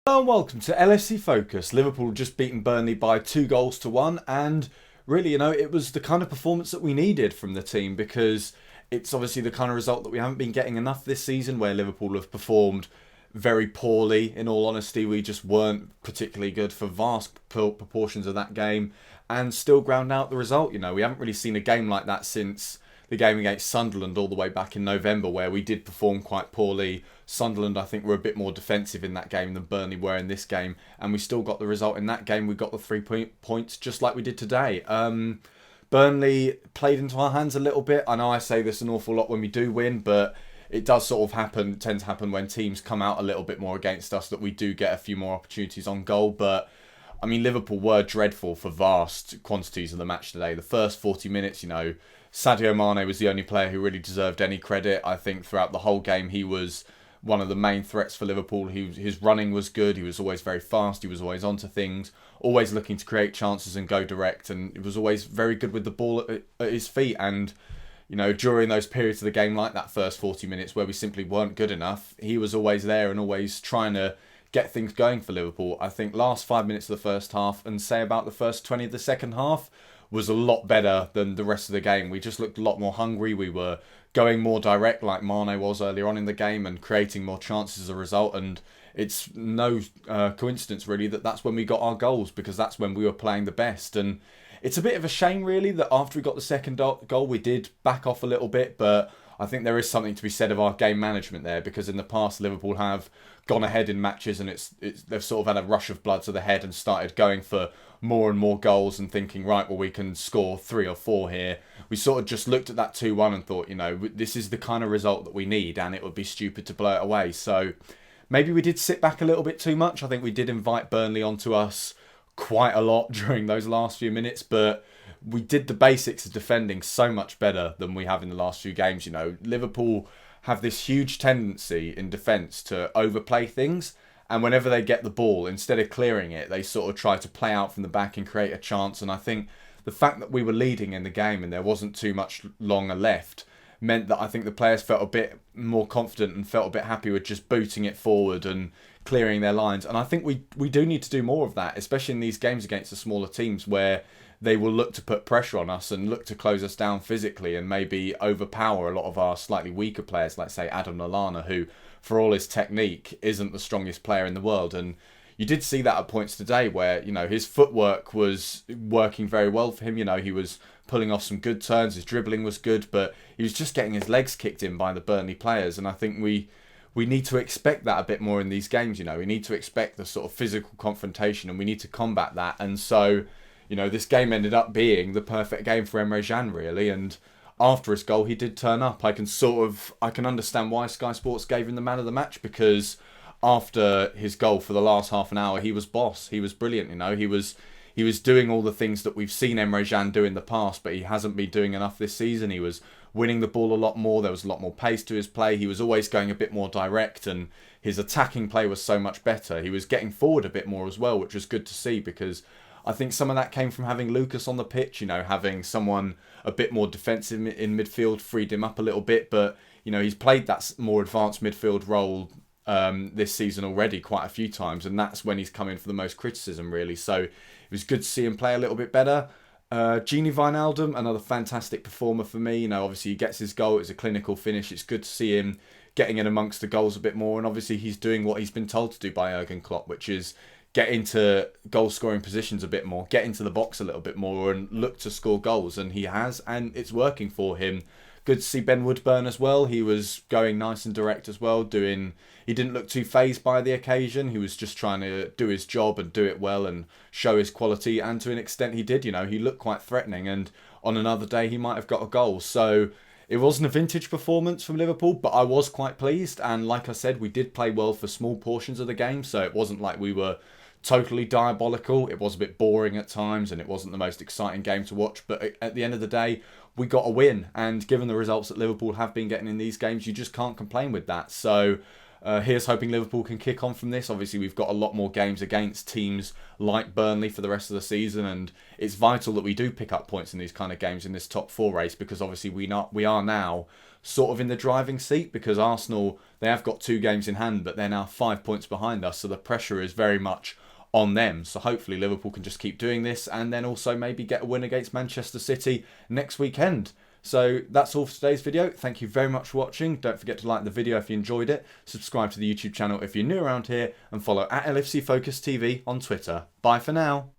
Hello and welcome to LFC Focus. Liverpool just beaten Burnley by 2 goals to 1, and really, it was the kind of performance that we needed from the team because it's obviously the kind of result that we haven't been getting enough this season, where Liverpool have performed very poorly. In all honesty, we just weren't particularly good for vast proportions of that game, and still ground out the result. We haven't really seen a game like that since the game against Sunderland all the way back in November, where we did perform quite poorly. Sunderland, I think, were a bit more defensive in that game than Burnley were in this game, and we still got the result in that game. We got the 3 points just like we did today. Burnley played into our hands a little bit. I know I say this an awful lot when we do win, but it does sort of tend to happen when teams come out a little bit more against us, that we do get a few more opportunities on goal. But I mean, Liverpool were dreadful for vast quantities of the match today. The first 40 minutes, Sadio Mane was the only player who really deserved any credit. I think throughout the whole game, he was one of the main threats for Liverpool. His running was good. He was always very fast. He was always onto things, always looking to create chances and go direct. And he was always very good with the ball at his feet. And, during those periods of the game, like that first 40 minutes where we simply weren't good enough, he was always there and always trying to get things going for Liverpool. I think last 5 minutes of the first half and say about the first 20 of the second half was a lot better than the rest of the game. We just looked a lot more hungry. We were going more direct like Mane was earlier on in the game and creating more chances as a result. And it's no coincidence really that that's when we got our goals, because that's when we were playing the best. And it's a bit of a shame really that after we got the second goal we did back off a little bit, but I think there is something to be said of our game management there, because in the past Liverpool have gone ahead in matches and they've sort of had a rush of blood to the head and started going for more and more goals and thinking, right, well, we can score 3 or 4 here. We sort of just looked at that 2-1 and thought, this is the kind of result that we need, and it would be stupid to blow it away. So maybe we did sit back a little bit too much. I think we did invite Burnley onto us quite a lot during those last few minutes, but we did the basics of defending so much better than we have in the last few games. Liverpool have this huge tendency in defence to overplay things, and whenever they get the ball, instead of clearing it, they sort of try to play out from the back and create a chance. And I think the fact that we were leading in the game and there wasn't too much longer left meant that I think the players felt a bit more confident and felt a bit happy with just booting it forward and clearing their lines. And I think we do need to do more of that, especially in these games against the smaller teams where they will look to put pressure on us and look to close us down physically and maybe overpower a lot of our slightly weaker players, like say Adam Lallana, who for all his technique isn't the strongest player in the world. And you did see that at points today where, his footwork was working very well for him. He was pulling off some good turns, his dribbling was good, but he was just getting his legs kicked in by the Burnley players. And I think we need to expect that a bit more in these games. We need to expect the sort of physical confrontation, and we need to combat that. And so, this game ended up being the perfect game for Emre Can, really. And after his goal, he did turn up. I can understand why Sky Sports gave him the man of the match, because after his goal for the last half an hour, he was boss. He was brilliant. He was doing all the things that we've seen Emre Can do in the past, but he hasn't been doing enough this season. He was winning the ball a lot more. There was a lot more pace to his play. He was always going a bit more direct, and his attacking play was so much better. He was getting forward a bit more as well, which was good to see, because I think some of that came from having Lucas on the pitch. Having someone a bit more defensive in midfield freed him up a little bit, but he's played that more advanced midfield role this season already quite a few times, and that's when he's come in for the most criticism, really. So it was good to see him play a little bit better. Wijnaldum, another fantastic performer for me. Obviously he gets his goal. It's a clinical finish. It's good to see him getting in amongst the goals a bit more, and obviously he's doing what he's been told to do by Jurgen Klopp, which is get into goal scoring positions a bit more, get into the box a little bit more and look to score goals. And he has, and it's working for him. Good to see Ben Woodburn as well. He was going nice and direct as well. He didn't look too fazed by the occasion. He was just trying to do his job and do it well and show his quality. And to an extent he did. He looked quite threatening, and on another day he might have got a goal. So it wasn't a vintage performance from Liverpool, but I was quite pleased. And like I said, we did play well for small portions of the game. So it wasn't like we were totally diabolical. It was a bit boring at times, and it wasn't the most exciting game to watch. But at the end of the day, we got a win. And given the results that Liverpool have been getting in these games, you just can't complain with that. So Here's hoping Liverpool can kick on from this. Obviously, we've got a lot more games against teams like Burnley for the rest of the season, and it's vital that we do pick up points in these kind of games in this top four race, because obviously we are now sort of in the driving seat, because Arsenal, they have got 2 games in hand, but they're now 5 points behind us, so the pressure is very much on them. So hopefully Liverpool can just keep doing this, and then also maybe get a win against Manchester City next weekend. So that's all for today's video. Thank you very much for watching. Don't forget to like the video if you enjoyed it, subscribe to the YouTube channel if you're new around here, and follow at LFC Focus TV on Twitter. Bye for now.